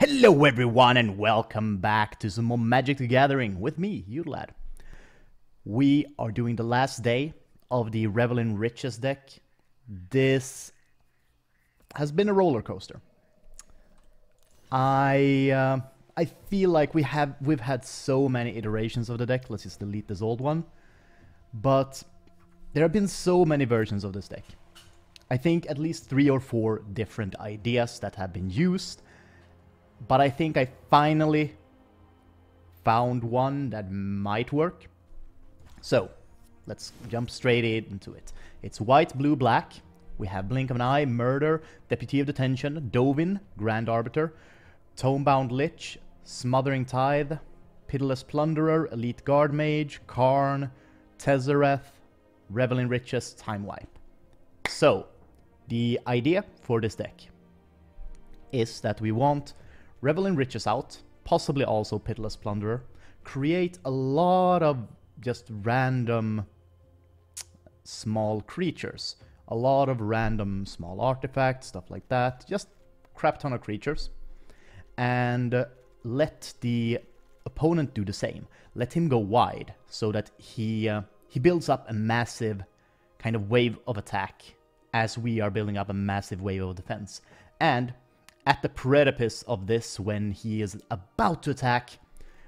Hello everyone and welcome back to some more Magic the Gathering with me, Udalad. We are doing the last day of the Revel In Riches deck. This has been a roller coaster. I feel like we've had so many iterations of the deck. Let's just delete this old one. But there have been so many versions of this deck. I think at least 3 or 4 different ideas that have been used. But I think I finally found one that might work. So, let's jump straight into it. It's white, blue, black. We have Blink of an Eye, Murder, Deputy of Detention, Dovin, Grand Arbiter, Tomebound Lich, Smothering Tithe, Pitiless Plunderer, Elite Guard Mage, Karn, Tezzereth, Revel in Riches, Time Wipe. So, the idea for this deck is that we want Revel in Riches out, possibly also Pitiless Plunderer, create a lot of just random small creatures, a lot of random small artifacts, stuff like that, just crap ton of creatures, and let the opponent do the same. Let him go wide so that he builds up a massive kind of wave of attack as we are building up a massive wave of defense. And at the precipice of this, when he is about to attack,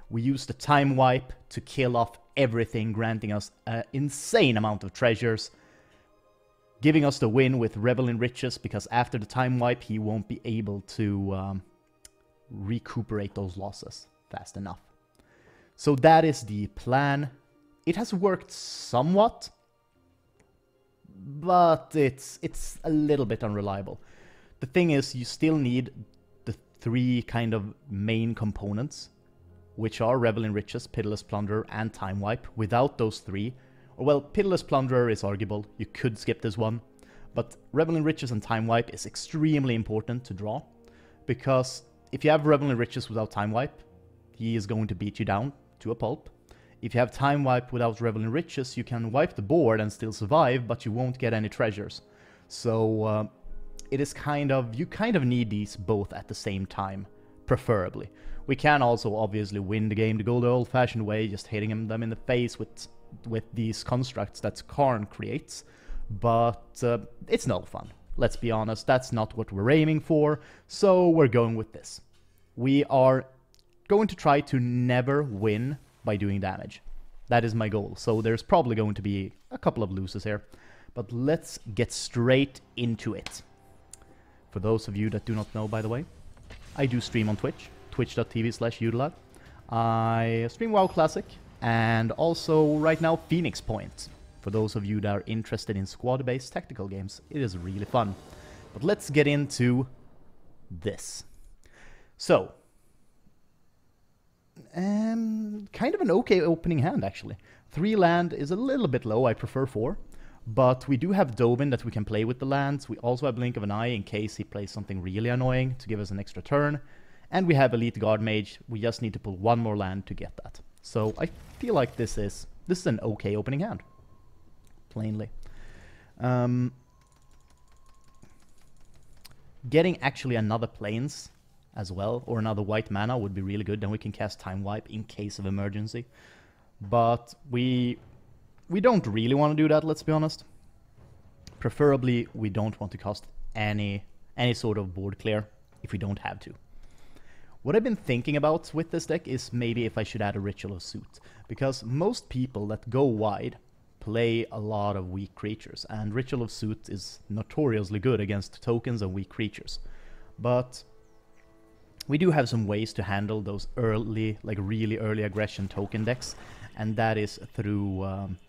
we use the Time Wipe to kill off everything, granting us an insane amount of treasures, giving us the win with Revel in Riches, because after the Time Wipe, he won't be able to recuperate those losses fast enough. So that is the plan. It has worked somewhat, but it's a little bit unreliable. The thing is, you still need the 3 kind of main components, which are Revel in Riches, Pitiless Plunderer, and Time Wipe. Without those 3, well, Pitiless Plunderer is arguable, you could skip this one, but Revel in Riches and Time Wipe is extremely important to draw, because if you have Revel in Riches without Time Wipe, he is going to beat you down to a pulp. If you have Time Wipe without Revel in Riches, you can wipe the board and still survive, but you won't get any treasures. So, it is you kind of need these both at the same time, preferably. We can also obviously win the game to go the old-fashioned way, just hitting them in the face with these constructs that Karn creates, but it's no fun. Let's be honest, that's not what we're aiming for, so we're going with this. We are going to try to never win by doing damage. That is my goal, so there's probably going to be a couple of losers here, but let's get straight into it. For those of you that do not know, by the way, I do stream on Twitch, twitch.tv/Udalad. I stream WoW Classic, and also right now Phoenix Point. For those of you that are interested in squad-based tactical games, it is really fun. But let's get into this. So, kind of an okay opening hand, actually. 3 land is a little bit low, I prefer 4. But we do have Dovin that we can play with the lands. We also have Blink of an Eye in case he plays something really annoying to give us an extra turn. And we have Elite Guard Mage. We just need to pull 1 more land to get that. So I feel like this is an okay opening hand. Plainly. Getting actually another Plains as well, or another white mana would be really good. Then we can cast Time Wipe in case of emergency. But we don't really want to do that, let's be honest. Preferably, we don't want to cost any sort of board clear if we don't have to. What I've been thinking about with this deck is maybe if I should add a Ritual of Suit, because most people that go wide play a lot of weak creatures, and Ritual of Suit is notoriously good against tokens and weak creatures. But we do have some ways to handle those early, like really early aggression token decks, and that is through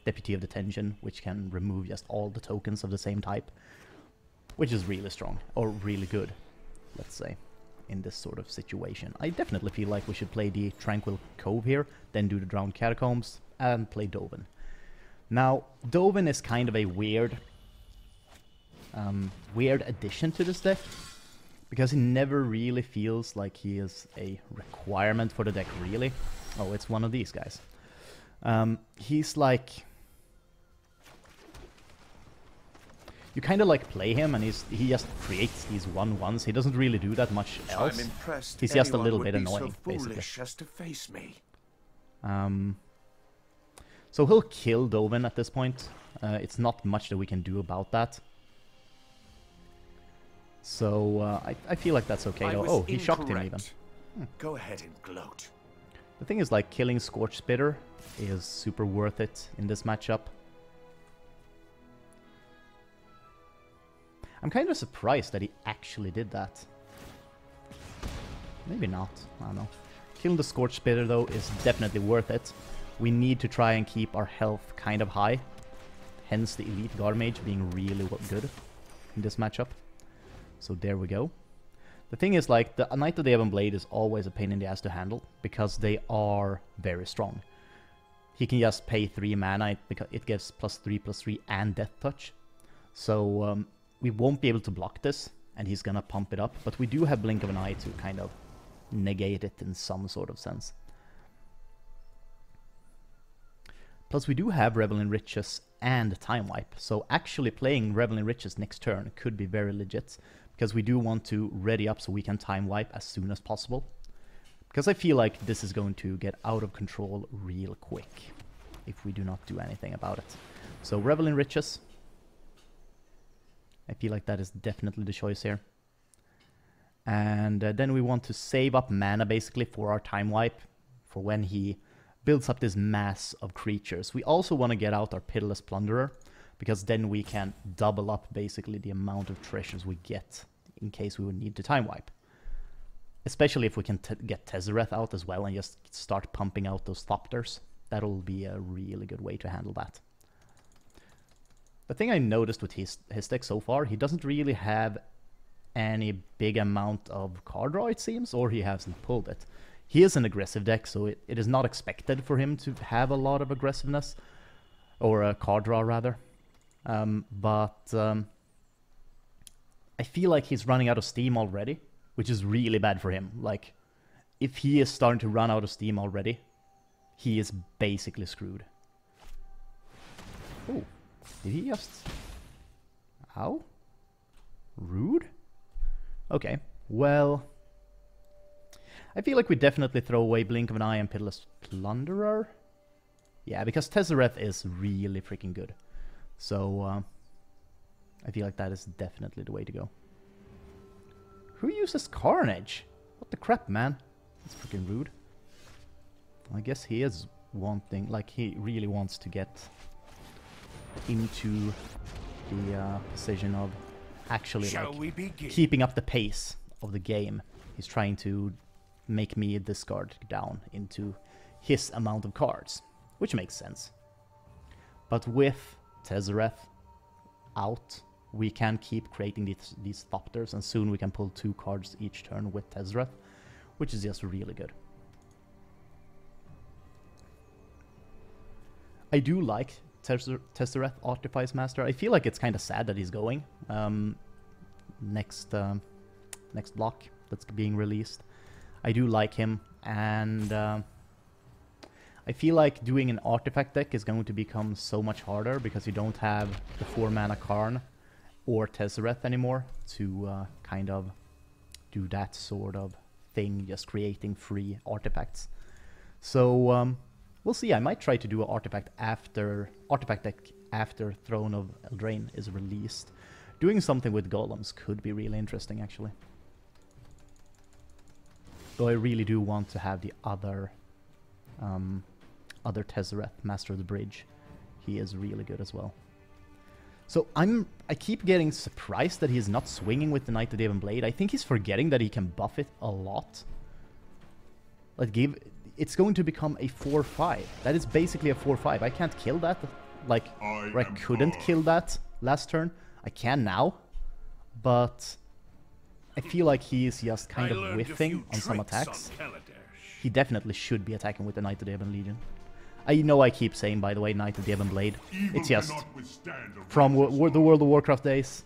Deputy of Detention, which can remove just all the tokens of the same type, which is really strong, or really good, let's say, in this sort of situation. I definitely feel like we should play the Tranquil Cove here, then do the Drowned Catacombs, and play Dovin. Now, Dovin is kind of a weird addition to this deck, because he never really feels like he is a requirement for the deck, really. Oh, it's one of these guys. He's like... you kind of like play him and he just creates these 1/1s. He doesn't really do that much else. I'm impressed He's just a little would bit be annoying, so basically. foolish as to face me. So he'll kill Dovin at this point. It's not much that we can do about that. So I feel like that's okay though. Oh, he shocked him even. Go ahead and gloat. The thing is, like, killing Scorch Spitter is super worth it in this matchup. I'm kind of surprised that he actually did that. Maybe not, I don't know. Killing the Scorch Spitter though is definitely worth it. We need to try and keep our health kind of high. Hence the Elite Guard Mage being really good in this matchup. So there we go. The thing is, like, the Knight of the Ebon Blade is always a pain in the ass to handle, because they are very strong. He can just pay 3 mana, because it gives +3/+3 and Death Touch. So we won't be able to block this, and he's gonna pump it up. But we do have Blink of an Eye to kind of negate it in some sort of sense. Plus we do have Revel in Riches and Time Wipe, so actually playing Revel in Riches next turn could be very legit, because we do want to ready up so we can Time Wipe as soon as possible. Because I feel like this is going to get out of control real quick if we do not do anything about it. So Revel in Riches. I feel like that is definitely the choice here. And then we want to save up mana basically for our Time Wipe, for when he builds up this mass of creatures. We also want to get out our Pitiless Plunderer, because then we can double up basically the amount of treasures we get in case we would need to Time Wipe. Especially if we can get Tezzeret out as well and just start pumping out those Thopters. That'll be a really good way to handle that. The thing I noticed with his deck so far, he doesn't really have any big amount of card draw, it seems, or he hasn't pulled it. He is an aggressive deck, so it is not expected for him to have a lot of aggressiveness, or a card draw rather. But I feel like he's running out of steam already, which is really bad for him. Like, if he is starting to run out of steam already, he is basically screwed. Oh, did he just... Ow? Rude? Okay, well... I feel like we definitely throw away Blink of an Eye and Pitiless Plunderer. Yeah, because Tezzeret is really freaking good. So, I feel like that is definitely the way to go. Who uses Carnage? What the crap, man? That's freaking rude. I guess he is wanting, like, he really wants to get into the position of actually, like, keeping up the pace of the game. He's trying to make me discard down into his amount of cards, which makes sense. But with Tezzeret out, we can keep creating these Thopters, and soon we can pull 2 cards each turn with Tezzeret, which is just really good. I do like Tezzeret Artifice Master. I feel like it's kind of sad that he's going. Next block that's being released. I do like him, and I feel like doing an artifact deck is going to become so much harder because you don't have the 4-mana Karn or Tezzeret anymore to kind of do that sort of thing, just creating free artifacts. So we'll see. I might try to do an artifact deck after Throne of Eldraine is released. Doing something with golems could be really interesting, actually. Though I really do want to have the other Tezzeret, Master of the Bridge. He is really good as well. So I keep getting surprised that he's not swinging with the Knight of the Ebon Blade. I think he's forgetting that he can buff it a lot. Like, it's going to become a 4/5. That is basically a 4/5. I can't kill that. Like, I couldn't kill that last turn. I can now, but I feel like he is just kind of whiffing on some attacks. He definitely should be attacking with the Knight of the Ebon Legion. I know I keep saying, by the way, Knight of the Ebon Blade. It's just from the World of Warcraft days.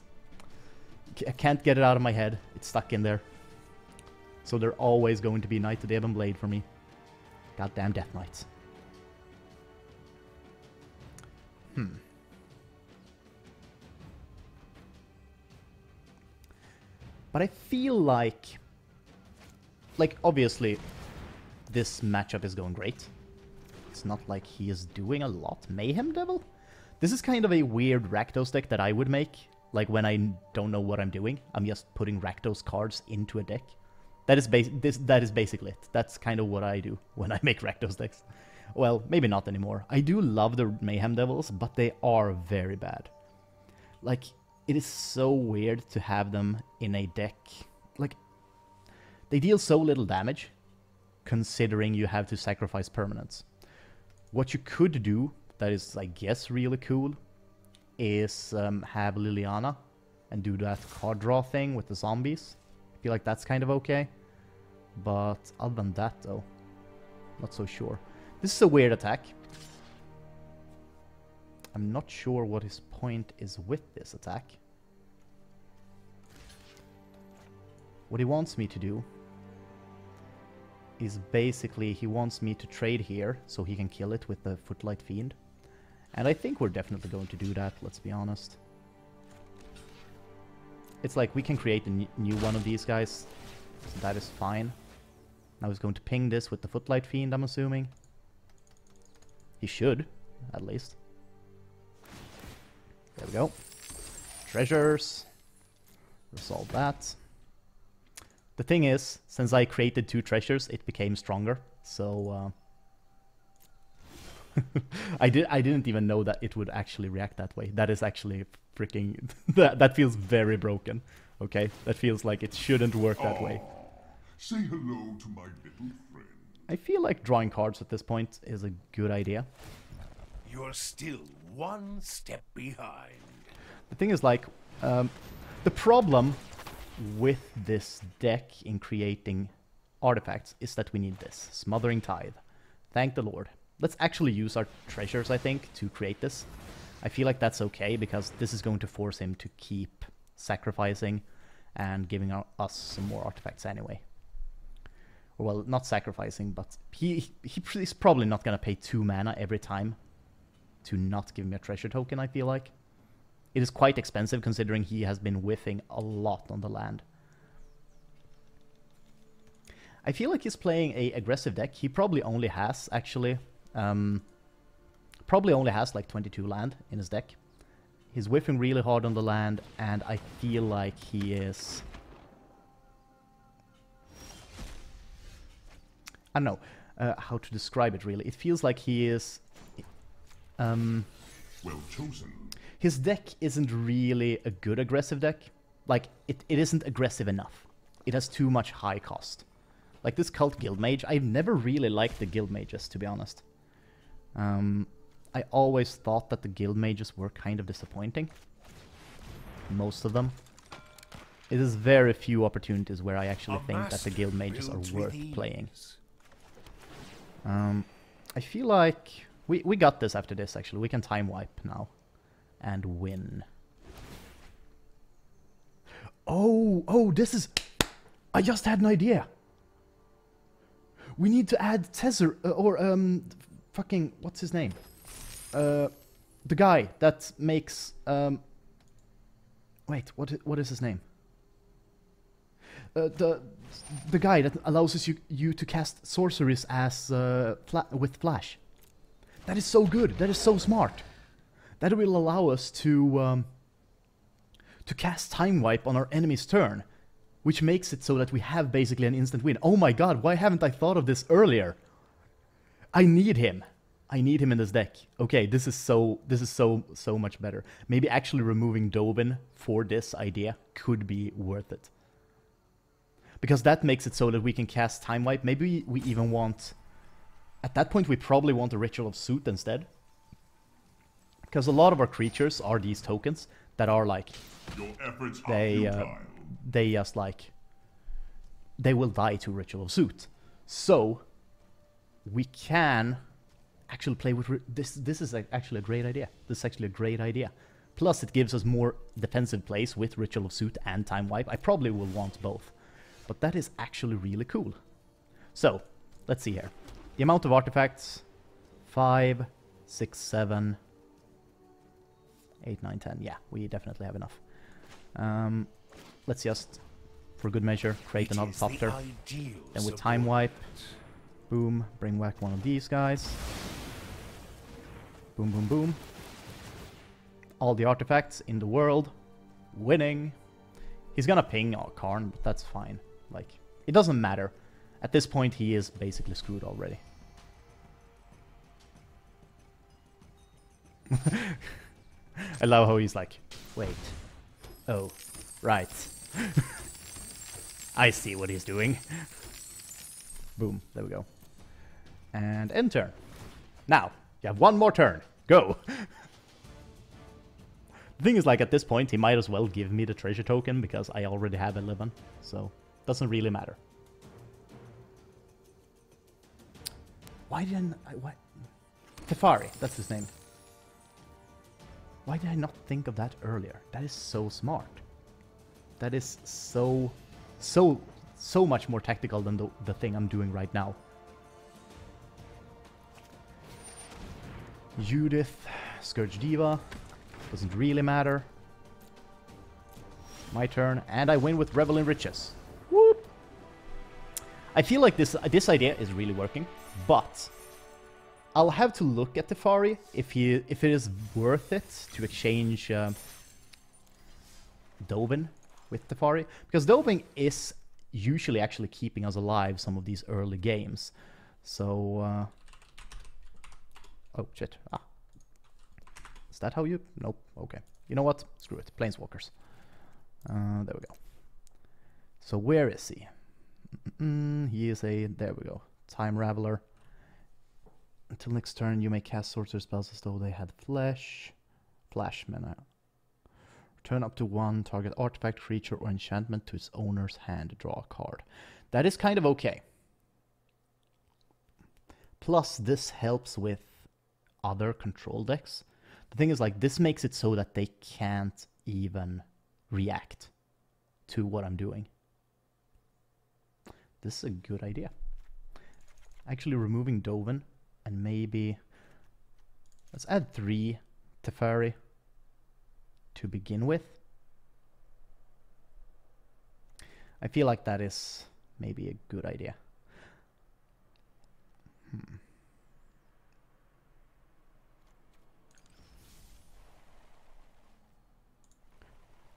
I can't get it out of my head. It's stuck in there. So they're always going to be Knight of the Ebon Blade for me. Goddamn Death Knights. But I feel like obviously, this matchup is going great. It's not like he is doing a lot. Mayhem Devil? This is kind of a weird Rakdos deck that I would make. Like, when I don't know what I'm doing, I'm just putting Rakdos cards into a deck. That is basically it. That's kind of what I do when I make Rakdos decks. Well, maybe not anymore. I do love the Mayhem Devils, but they are very bad. Like, it is so weird to have them in a deck. Like, they deal so little damage, considering you have to sacrifice permanents. What you could do, that is, I guess, really cool, is have Liliana and do that card draw thing with the zombies. I feel like that's kind of okay. But other than that, though, not so sure. This is a weird attack. I'm not sure what his point is with this attack. What he wants me to do is basically he wants me to trade here so he can kill it with the Footlight Fiend. And I think we're definitely going to do that, let's be honest. It's like we can create a new one of these guys, so that is fine. Now he's going to ping this with the Footlight Fiend, I'm assuming. He should, at least. There we go. Treasures. Resolve that. The thing is, since I created 2 treasures, it became stronger. So I didn't even know that it would actually react that way. That is actually freaking that feels very broken. Okay, that feels like it shouldn't work that way. Say hello to my little friend. I feel like drawing cards at this point is a good idea. You're still one step behind. The thing is, like, the problem with this deck in creating artifacts is that we need this. Smothering Tithe. Thank the Lord. Let's actually use our treasures, I think, to create this. I feel like that's okay, because this is going to force him to keep sacrificing and giving us some more artifacts anyway. Well, not sacrificing, but he's probably not going to pay 2 mana every time to not give me a treasure token, I feel like. It is quite expensive considering he has been whiffing a lot on the land. I feel like he's playing a aggressive deck. He probably only has, actually, like 22 land in his deck. He's whiffing really hard on the land, and I feel like he is... I don't know how to describe it, really. It feels like he is... Well chosen. His deck isn't really a good aggressive deck. Like, it isn't aggressive enough. It has too much high cost. Like this Cult Guild Mage, I've never really liked the Guild Mages, to be honest. I always thought that the Guild Mages were kind of disappointing. Most of them. It is very few opportunities where I actually think that the Guild Mages are worth playing. I feel like we got this after this, actually. We can time wipe now and win. Oh, this is... I just had an idea. We need to add Tezer, fucking, what's his name? The guy that makes, wait, what is his name? The guy that allows you to cast sorceries as, with Flash. That is so good, that is so smart. That will allow us to cast Time Wipe on our enemy's turn, which makes it so that we have basically an instant win. Oh my god, why haven't I thought of this earlier? I need him. I need him in this deck. Okay, this is so much better. Maybe actually removing Dobin for this idea could be worth it. Because that makes it so that we can cast Time Wipe. Maybe we even want... At that point, we probably want a Ritual of Soot instead. Because a lot of our creatures are these tokens that are like... Your efforts are they just like... They will die to Ritual of Soot. So, we can actually play with... This is actually a great idea. This is actually a great idea. Plus, it gives us more defensive plays with Ritual of Soot and Time Wipe. I probably will want both. But that is actually really cool. So, let's see here. The amount of artifacts... 5, 6, 7... 8, 9, 10. Yeah, we definitely have enough. Let's just for good measure, create another Thopter. Then with Time Wipe, boom, bring back one of these guys. Boom, boom, boom. All the artifacts in the world. Winning. He's gonna ping Karn, but that's fine. Like, it doesn't matter. At this point, he is basically screwed already. I love how he's like, wait. Oh, right. I see what he's doing. Boom, there we go. And end turn. Now, you have one more turn. Go! The thing is, like, at this point, he might as well give me the treasure token, because I already have 11. So, doesn't really matter. Why didn't I... What? Teferi, that's his name. Why did I not think of that earlier? That is so smart. That is so much more tactical than the thing I'm doing right now. Judith, Scourge Diva. Doesn't really matter. My turn, and I win with Revel in Riches. Whoop! I feel like this idea is really working, but I'll have to look at Teferi if it is worth it to exchange Dovin with Teferi, because Dovin is usually actually keeping us alive some of these early games. So, oh shit! Ah. Is that how you... Nope. Okay. You know what? Screw it. Planeswalkers. There we go. So where is he? He is a... There we go. Time Raveler. Until next turn, you may cast sorcerer spells as though they had flesh. Flash mana. Return up to one target artifact, creature, or enchantment to its owner's hand. Draw a card. That is kind of okay. Plus, this helps with other control decks. The thing is, like, this makes it so that they can't even react to what I'm doing. This is a good idea. Actually, removing Dovin and maybe... Let's add 3 Teferi to begin with. I feel like that is maybe a good idea.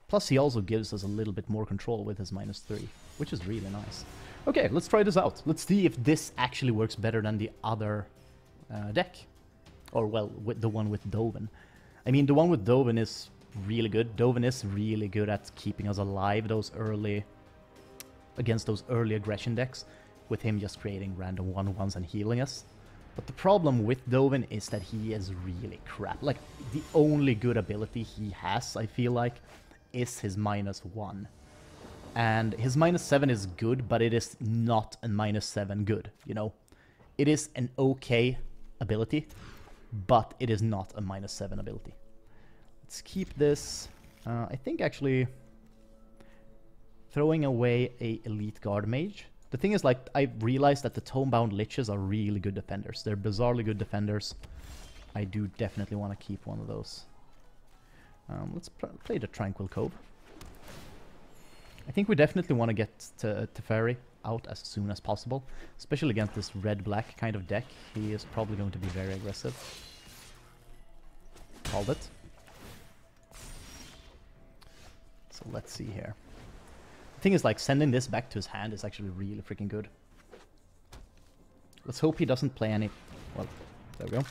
Plus, he also gives us a little bit more control with his -3, which is really nice. Okay, let's try this out. Let's see if this actually works better than the other deck. Or, well, with the one with Dovin. I mean, the one with Dovin is really good. Dovin is really good at keeping us alive against those early aggression decks, with him just creating random 1/1s and healing us. But the problem with Dovin is that he is really crap. Like, the only good ability he has, I feel like, is his -1. And his -7 is good, but it is not a -7 good, you know? It is an okay ability, but it is not a -7 ability. Let's keep this. I think actually throwing away a Elite Guard Mage. The thing is, like, I realized that the Tomebound Liches are really good defenders. They're bizarrely good defenders. I do definitely want to keep one of those. Let's play the Tranquil Cove. I think we definitely want to get Teferi out as soon as possible, especially against this red-black kind of deck. He is probably going to be very aggressive. Called it. So let's see here. The thing is, like, sending this back to his hand is actually really freaking good. Let's hope he doesn't play any... Well, there we go.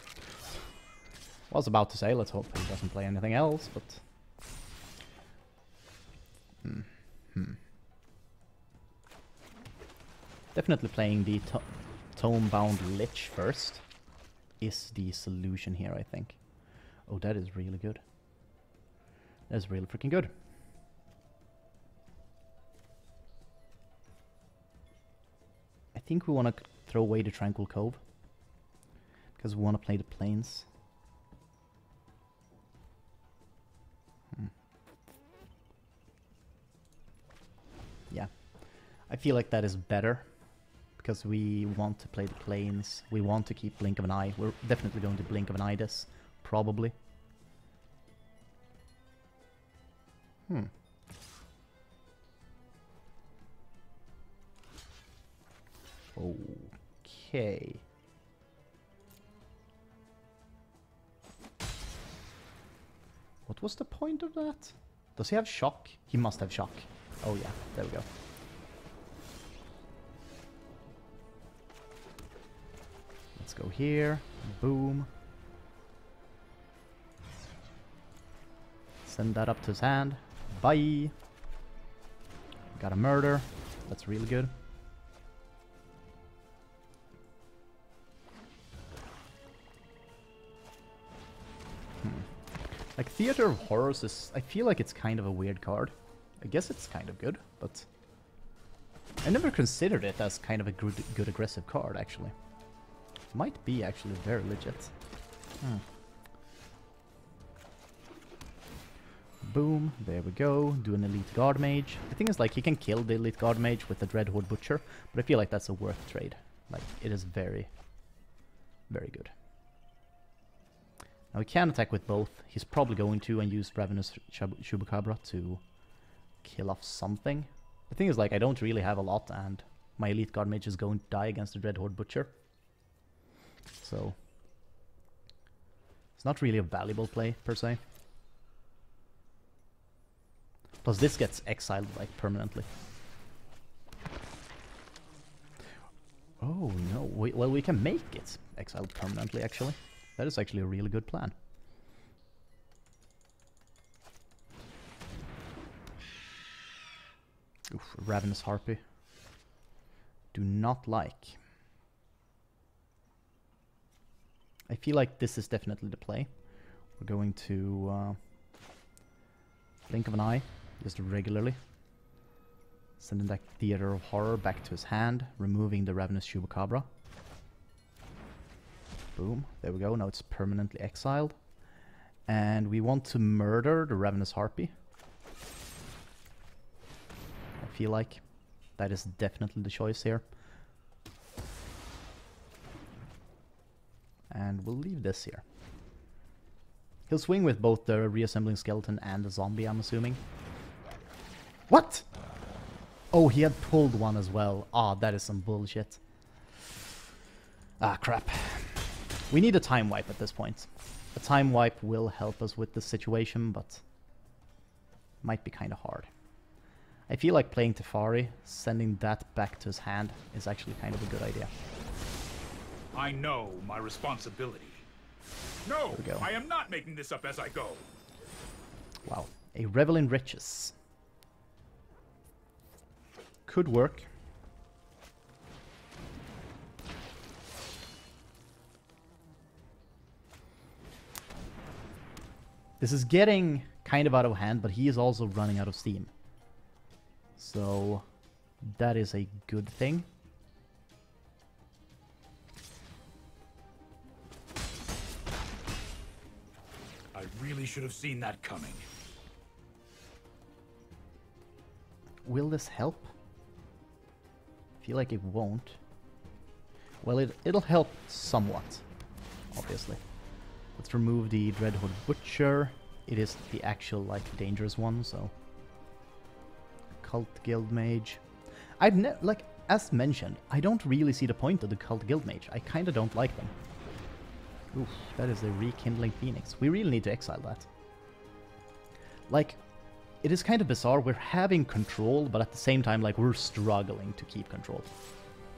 I was about to say, let's hope he doesn't play anything else, but... Definitely playing the Tomebound Lich first is the solution here, I think. Oh, that is really good. That is really freaking good. I think we want to throw away the Tranquil Cove, because we want to play the Plains. Yeah, I feel like that is better, because we want to play the Plains. We want to keep Blink of an Eye. We're definitely going to Blink of an Eye this, probably. Okay. What was the point of that? Does he have shock? He must have shock. Oh yeah, there we go. Let's go here. Boom. Send that up to his hand. Bye. Got a murder. That's really good. Like, Theater of Horrors is... I feel like it's kind of a weird card. I guess it's kind of good, but... I never considered it as kind of a good aggressive card, actually. Might be actually very legit. Boom, there we go. Do an Elite Guard Mage. The thing is, like, you can kill the Elite Guard Mage with the Dreadhorde Butcher, but I feel like that's a worth trade. Like, it is very, very good. Now, he can attack with both. He's probably going to and use Ravenous Chupacabra to kill off something. The thing is, like, I don't really have a lot, and my Elite Guard Mage is going to die against the Dreadhorde Butcher. So, it's not really a valuable play, per se. Plus, this gets exiled, like, permanently. Oh, no. Well, we can make it exiled permanently, actually. That is actually a really good plan. Oof, Ravenous Harpy. Do not like. I feel like this is definitely the play. We're going to blink of an eye, just regularly. Sending that Theater of Horror back to his hand, removing the Ravenous Chupacabra. Boom, there we go, now it's permanently exiled. And we want to murder the Ravenous Harpy. I feel like that is definitely the choice here. And we'll leave this here. He'll swing with both the Reassembling Skeleton and the Zombie, I'm assuming. What? Oh, he had pulled one as well. Ah, that is some bullshit. Ah, crap. We need a time wipe at this point. A time wipe will help us with this situation, but might be kind of hard. I feel like playing Teferi, sending that back to his hand, is actually kind of a good idea. I know my responsibility. No, I am not making this up as I go. Wow, a Revel in Riches. Could work. This is getting kind of out of hand, but he is also running out of steam. So that is a good thing. I really should have seen that coming. Will this help? I feel like it won't. Well, it'll help somewhat, obviously. Let's remove the Dreadhorde Butcher. It is the actual, like, dangerous one, so... Cult Guild Mage. Like, as mentioned, I don't really see the point of the Cult Guild Mage. I kinda don't like them. Oof, that is a Rekindling Phoenix. We really need to exile that. Like, it is kind of bizarre. We're having control, but at the same time, like, we're struggling to keep control.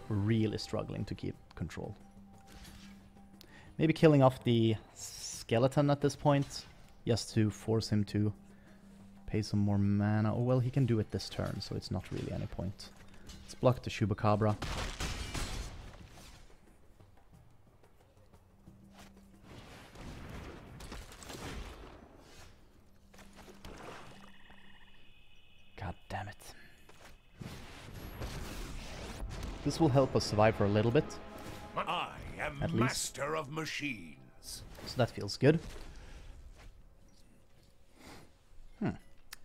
We're really struggling to keep control. Maybe killing off the skeleton at this point, just to force him to pay some more mana. Oh, well, he can do it this turn, so it's not really any point. Let's block the Chupacabra. God damn it. This will help us survive for a little bit. I am At least. master of machines. So that feels good.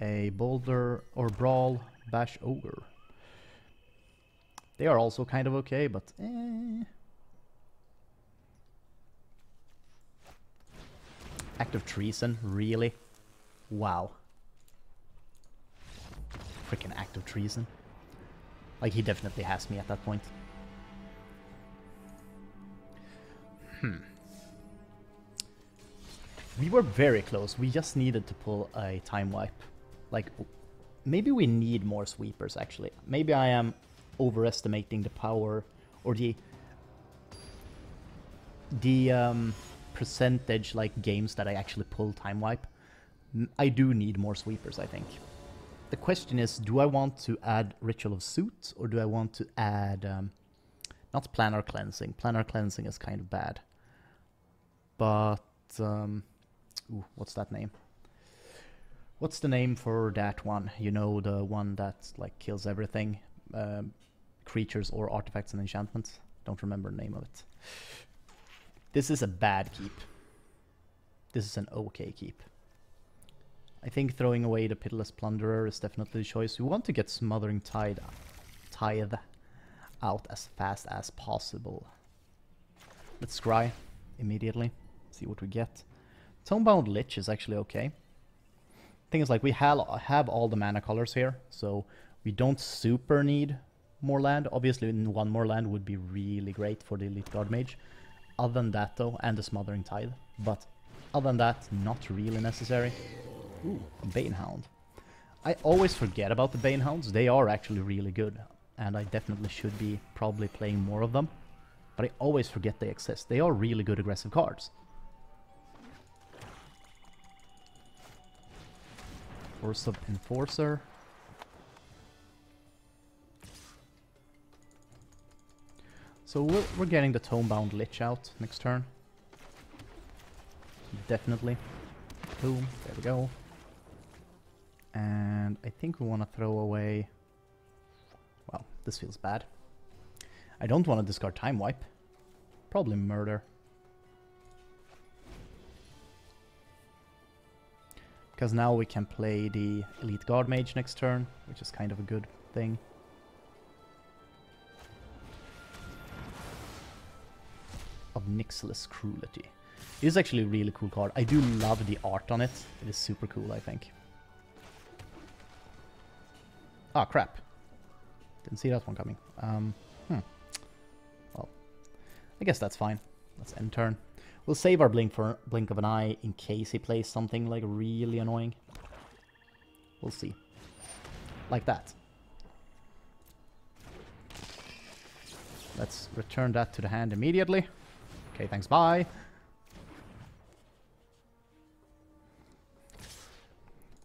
A Boulder or Brawl Bash Ogre. They are also kind of okay, but Act of Treason, really? Wow. Freaking Act of Treason. Like, he definitely has me at that point. We were very close. We just needed to pull a time wipe. Like, maybe we need more sweepers, actually. Maybe I am overestimating the power or the percentage, like, games that I actually pull time wipe. I do need more sweepers, I think. The question is, do I want to add Ritual of Suit, or do I want to add... not Planar Cleansing. Planar Cleansing is kind of bad. But... ooh, what's that name? What's the name for that one? You know, the one that, like, kills everything. Creatures or artifacts and enchantments. Don't remember the name of it. This is a bad keep. This is an okay keep. I think throwing away the Pitiless Plunderer is definitely the choice. We want to get Smothering Tithe out as fast as possible. Let's scry immediately. See what we get. Tomebound Lich is actually okay. Thing is, like, we have all the mana colors here, so we don't super need more land. Obviously, one more land would be really great for the Elite Guard Mage. Other than that, though, and the Smothering Tithe. But other than that, not really necessary. Ooh, a Banehound. I always forget about the Banehounds. They are actually really good, and I definitely should be probably playing more of them. But I always forget they exist. They are really good aggressive cards. Force of Enforcer. So we're getting the Tomebound Lich out next turn. Definitely. Boom, there we go. And I think we want to throw away... Well, this feels bad. I don't want to discard Time Wipe. Probably Murder. Because now we can play the Elite Guard Mage next turn, which is kind of a good thing. Of Nixless Cruelty. It is actually a really cool card. I do love the art on it. It is super cool, I think. Ah, crap. Didn't see that one coming. Well, I guess that's fine. Let's end turn. We'll save our Blink of an Eye in case he plays something like really annoying. We'll see. Like that. Let's return that to the hand immediately. Okay, thanks, bye.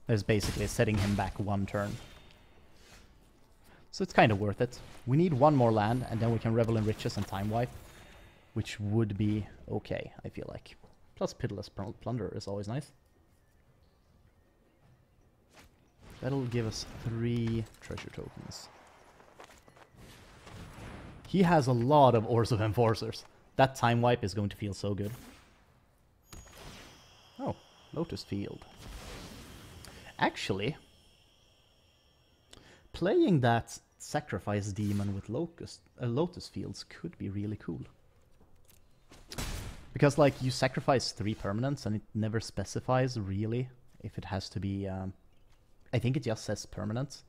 There's basically setting him back one turn. So it's kind of worth it. We need one more land, and then we can Revel in Riches and Time Wipe. Which would be okay, I feel like. Plus Pitiless Plunderer is always nice. That'll give us 3 treasure tokens. He has a lot of Oars of Enforcers. That Time Wipe is going to feel so good. Oh, Lotus Field. Actually, playing that Sacrifice Demon with Lotus Fields could be really cool. Because, like, you sacrifice 3 permanents and it never specifies really if it has to be... I think it just says permanents.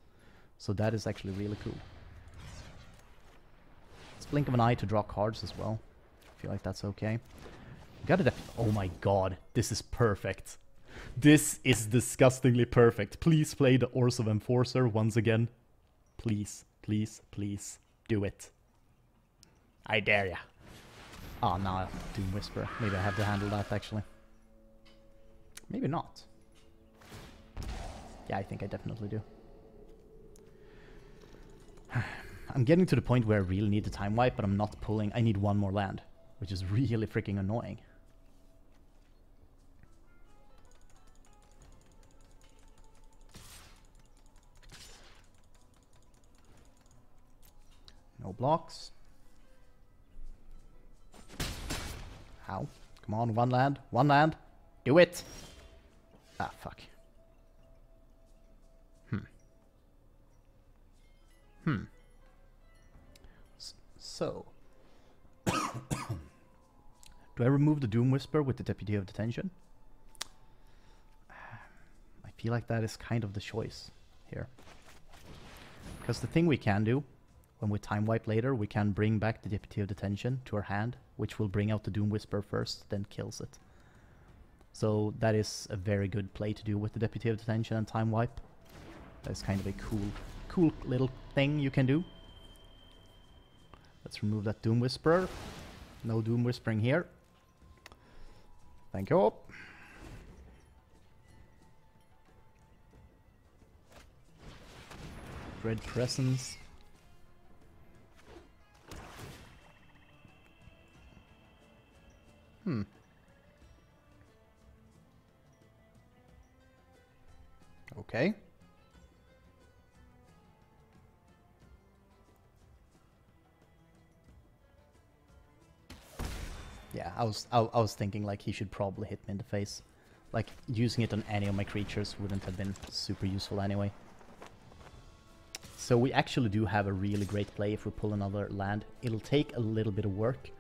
So that is actually really cool. It's Blink of an Eye to draw cards as well. I feel like that's okay. Gotta oh my god, this is perfect. This is disgustingly perfect. Please play the Oars of Enforcer once again. Please, please, please. Do it. I dare ya. Oh, no, Doom Whisperer. Maybe I have to handle that, actually. Maybe not. Yeah, I think I definitely do. I'm getting to the point where I really need the Time Wipe, but I'm not pulling. I need one more land, which is really freaking annoying. No blocks. How? Come on, one land. One land. Do it! Ah, fuck. So. Do I remove the Doom Whisper with the Deputy of Detention? I feel like that is kind of the choice here. Because the thing we can do When we time wipe later, we can bring back the Deputy of Detention to our hand, which will bring out the Doom Whisperer first, then kills it. So that is a very good play to do with the Deputy of Detention and time wipe. That's kind of a cool little thing you can do. Let's remove that Doom Whisperer. No Doom Whispering here. Thank you. Dread Presence. Okay. Yeah, I was thinking like he should probably hit me in the face. Like using it on any of my creatures wouldn't have been super useful anyway. So we actually do have a really great play if we pull another land. It'll take a little bit of work,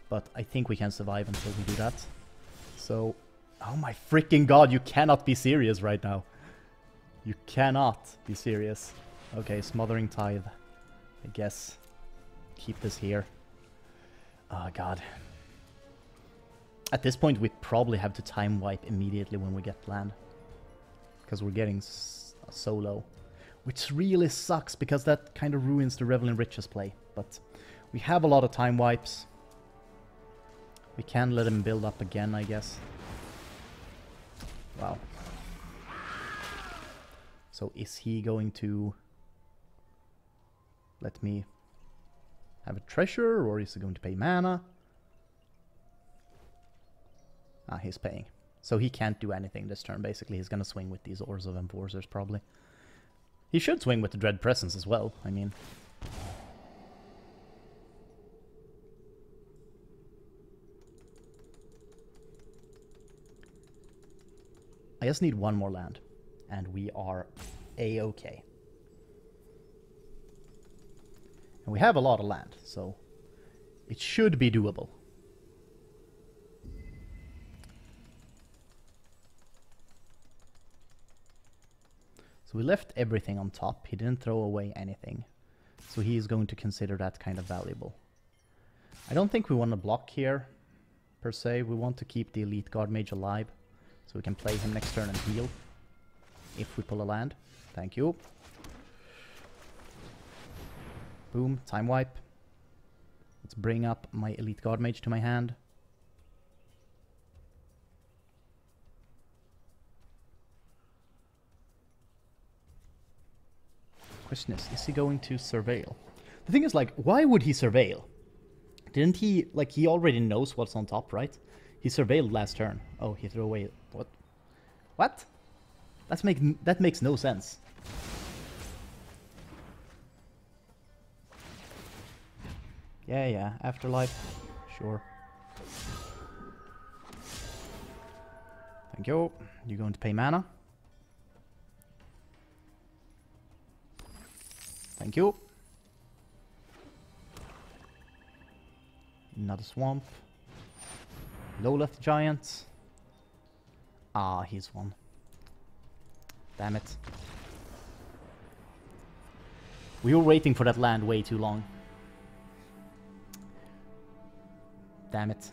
but I think we can survive until we do that. So, oh my freaking god, you cannot be serious right now. You cannot be serious. Okay, Smothering Tithe. I guess. Keep this here. Oh god. At this point, we probably have to time wipe immediately when we get land. Because we're getting so low. Which really sucks, because that kind of ruins the Revel in Riches play. But we have a lot of time wipes. We can let him build up again, I guess. Wow. So is he going to let me have a treasure, or is he going to pay mana? Ah, he's paying. So he can't do anything this turn, basically. He's gonna swing with these Ores of Enforcers, probably. He should swing with the Dread Presence as well, I mean. I just need one more land, and we are A-okay. And we have a lot of land, so it should be doable. So we left everything on top. He didn't throw away anything. So he is going to consider that kind of valuable. I don't think we want to block here, per se. We want to keep the Elite Guard Mage alive. So we can play him next turn and heal. If we pull a land. Thank you. Boom, time wipe. Let's bring up my Elite Guard Mage to my hand. Question is he going to surveil? The thing is, like, why would he surveil? Didn't he, like, he already knows what's on top, right? He surveilled last turn. Oh, he threw away, what? What? That makes no sense. Yeah, Afterlife, sure. Thank you. You're going to pay mana. Thank you. Another swamp. Lowleth Giant. Ah, he's one. Damn it. We were waiting for that land way too long. Damn it.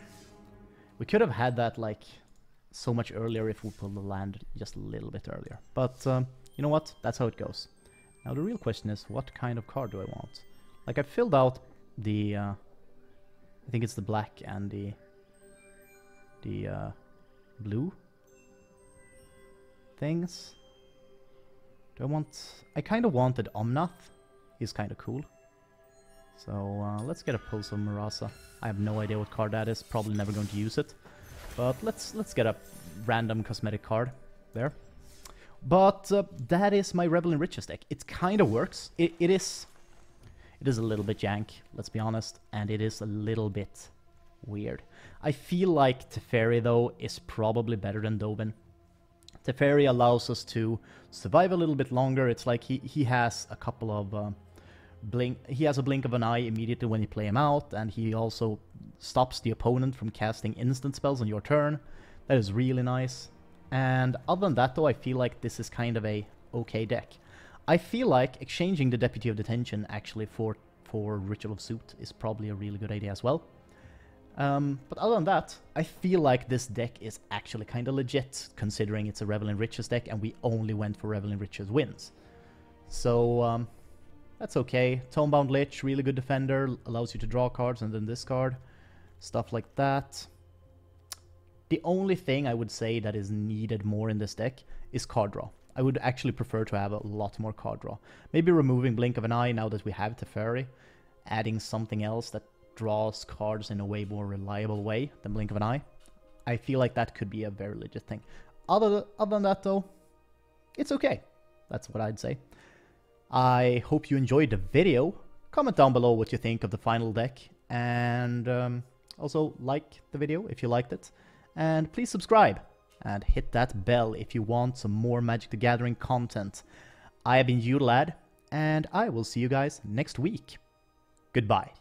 We could have had that, like, so much earlier if we pulled the land just a little bit earlier. But, you know what? That's how it goes. Now the real question is, what kind of card do I want? Like, I filled out the, I think it's the black and the blue things. Do I want... I kind of wanted Omnath. He's kind of cool. So, let's get a Pulse of Murasa. I have no idea what card that is. Probably never going to use it. But let's get a random cosmetic card there. But that is my Revel in Riches deck. It kind of works. It is a little bit jank, let's be honest, and it is a little bit weird. I feel like Teferi, though, is probably better than Dovin. Teferi allows us to survive a little bit longer. It's like he has a couple of he has a blink of an eye immediately when you play him out, and he also stops the opponent from casting instant spells on your turn. That is really nice. And other than that, though, I feel like this is kind of a okay deck. I feel like exchanging the Deputy of Detention actually for for Ritual of Suit is probably a really good idea as well. But other than that, I feel like this deck is actually kind of legit, considering it's a Revel in Riches deck and we only went for Revel in Riches wins. So, that's okay. Tomebound Lich, really good defender, allows you to draw cards and then discard. Stuff like that. The only thing I would say that is needed more in this deck is card draw. I would actually prefer to have a lot more card draw. Maybe removing Blink of an Eye now that we have Teferi, adding something else that draws cards in a way more reliable way than Blink of an Eye. I feel like that could be a very legit thing. Other than that though, it's okay. That's what I'd say. I hope you enjoyed the video. Comment down below what you think of the final deck, and also like the video if you liked it. And please subscribe and hit that bell if you want some more Magic the Gathering content. I have been Udalad, and I will see you guys next week. Goodbye.